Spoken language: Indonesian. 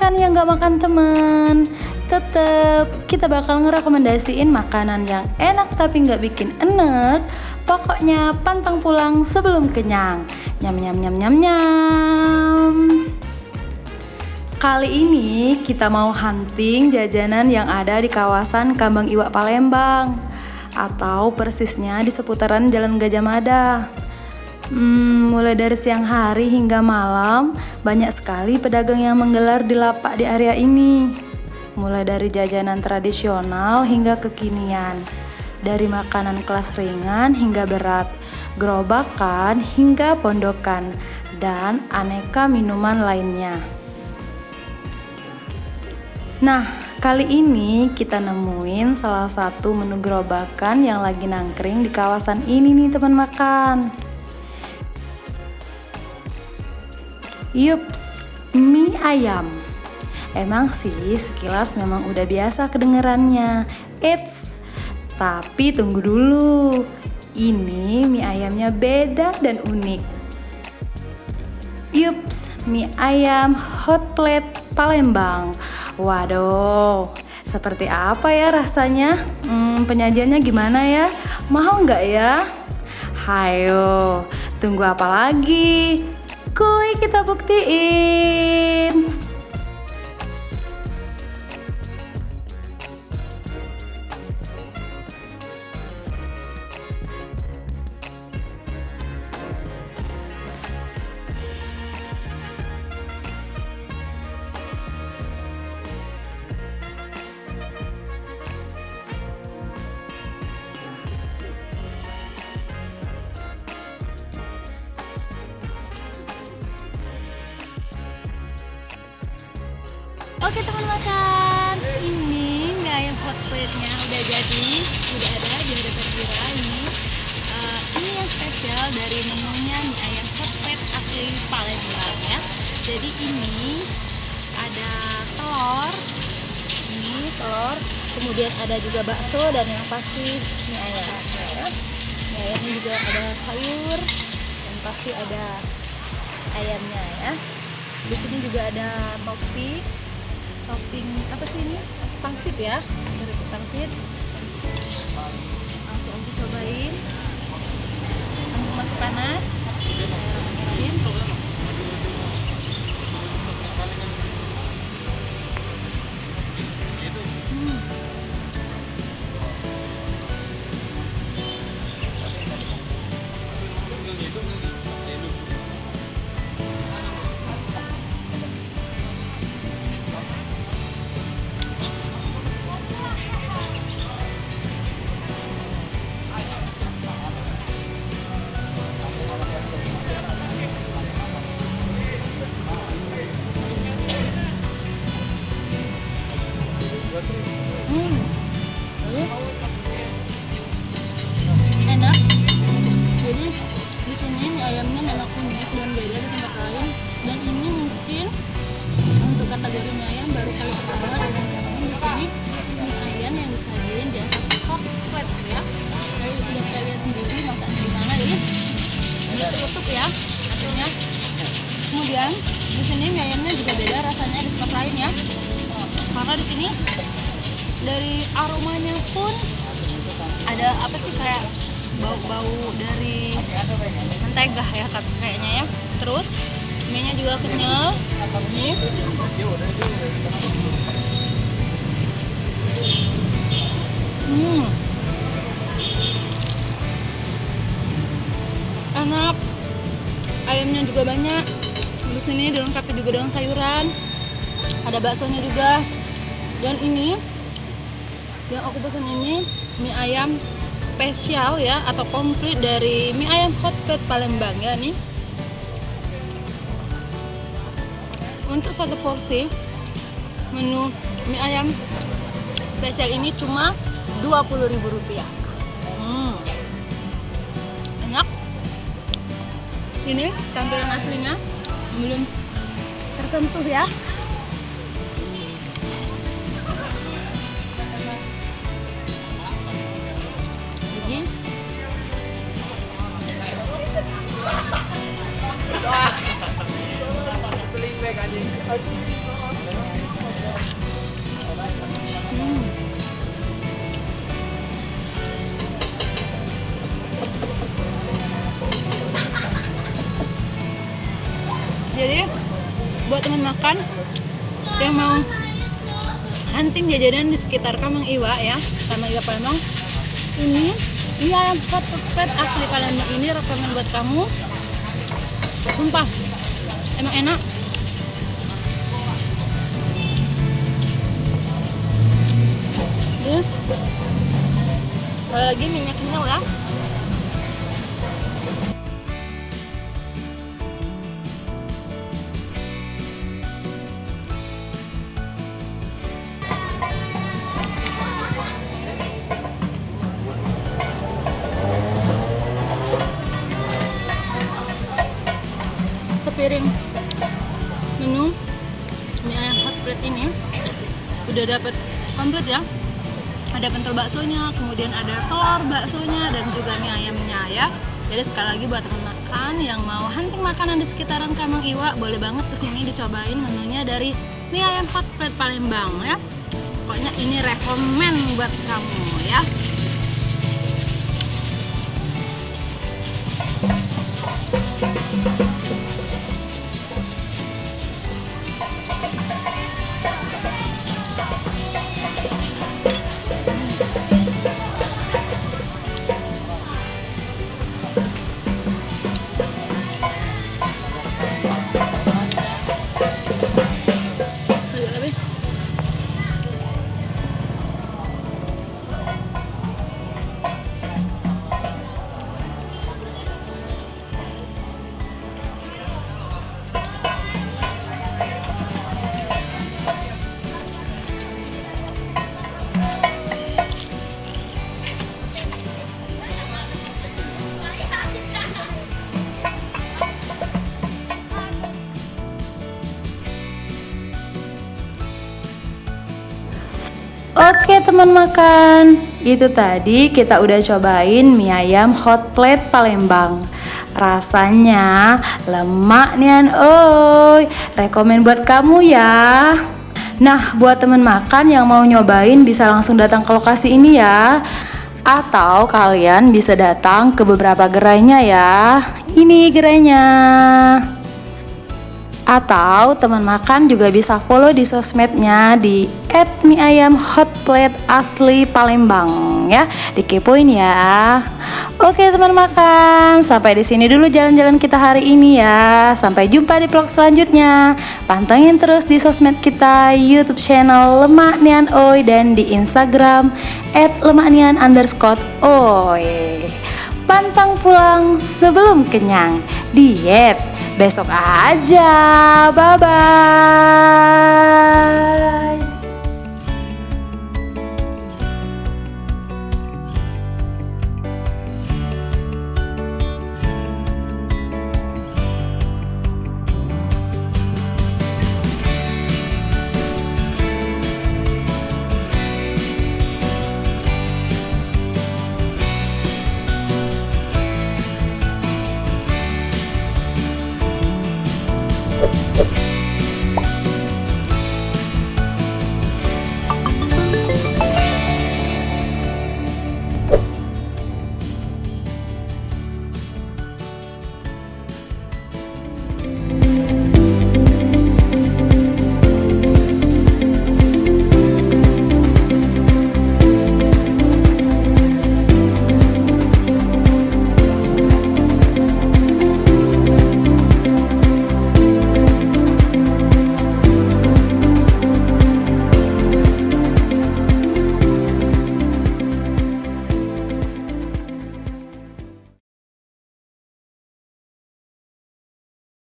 makan yang gak makan temen. Tetep kita bakal ngerekomendasiin makanan yang enak tapi gak bikin enek. Pokoknya pantang pulang sebelum kenyang. Nyam nyam nyam nyam nyam. Kali ini kita mau hunting jajanan yang ada di kawasan Kambang Iwak Palembang, atau persisnya di seputaran Jalan Gajah Mada. Mulai dari siang hari hingga malam, banyak sekali pedagang yang menggelar di lapak di area ini. Mulai dari jajanan tradisional hingga kekinian, dari makanan kelas ringan hingga berat, gerobakan hingga pondokan, dan aneka minuman lainnya. Nah, kali ini kita nemuin salah satu menu gerobakan yang lagi nangkring di kawasan ini nih teman makan. Yups, mie ayam. Emang sih sekilas memang udah biasa kedengerannya. Eits, tapi tunggu dulu. Ini mie ayamnya beda dan unik. Yups, mie ayam hot plate Palembang. Waduh, seperti apa ya rasanya? Penyajiannya gimana ya? Mau nggak ya? Hayo, tunggu apa lagi? Kuy kita buktiin. Oke teman makan, ini mie ayam hot plate-nya udah jadi, udah ada di hadapan Kira ini. Ini yang spesial dari menunya mie ayam hot plate asli Palembang ya. Jadi ini ada telur, ini telur, kemudian ada juga bakso dan yang pasti mie ayam. Ya. Mie ayamnya juga ada sayur dan pasti ada ayamnya ya. Di sini juga ada topping apa sih ini? Pangsit ya, dari pangsit. Langsung Om cobain. Langsung masih panas. Enak. Jadi di sini mie ayamnya memang unik dan beda di tempat lain. Dan ini mungkin untuk kategori mie ayam baru kali pertama di sini mie ayam yang disajiin di atas hot plate ya. Tadi sudah kita lihat sendiri masaknya gimana, jadi ditutup ya akhirnya. Kemudian di sini mie ayamnya juga beda rasanya di tempat lain ya. Karena di sini dari aromanya pun ada apa sih, kayak bau-bau dari mentega ya kayaknya ya. Terus mie-nya juga kenyal. Ini enak. Ayamnya juga banyak. Di sini dilengkapi juga dengan sayuran. Ada baksonya juga. Dan ini yang aku pesan ini mie ayam spesial ya, atau komplit dari mie ayam hot plate Palembang ya nih. Untuk satu porsi menu mie ayam spesial ini cuma Rp20.000. Enak. Ini tampilan aslinya belum tersentuh ya. Jadi buat teman makan yang mau hunting jajanan di sekitar Kambang Iwa ya, Kambang Iwa Palembang, ini ayam hot plate asli Palembang ini rekomen buat kamu. Sumpah emang enak. Kalau lagi minyaknya ya. Sepiring menu mie ayam hot plate ini udah dapat komplit ya. Ada pentol baksonya, kemudian ada telur baksonya, dan juga mie ayamnya ya. Jadi sekali lagi buat teman makan yang mau hunting makanan di sekitaran Kambang Iwa, boleh banget kesini dicobain menunya dari mie ayam hot plate Palembang ya. Pokoknya ini rekomen buat kamu ya. Oke teman makan, itu tadi kita udah cobain mie ayam hot plate Palembang. Rasanya lemak nian oi, rekomen buat kamu ya. Nah buat teman makan yang mau nyobain bisa langsung datang ke lokasi ini ya. Atau kalian bisa datang ke beberapa gerainya ya. Ini gerainya. Atau teman makan juga bisa follow di sosmednya di @miayamhotplate_asli Palembang ya. Dikepoin ya. Oke teman makan, sampai di sini dulu jalan-jalan kita hari ini ya. Sampai jumpa di vlog selanjutnya. Pantengin terus di sosmed kita, YouTube channel Lemak Nian Oi, dan di Instagram @lemaknian_oi. Pantang pulang sebelum kenyang. Diet besok aja. Bye bye.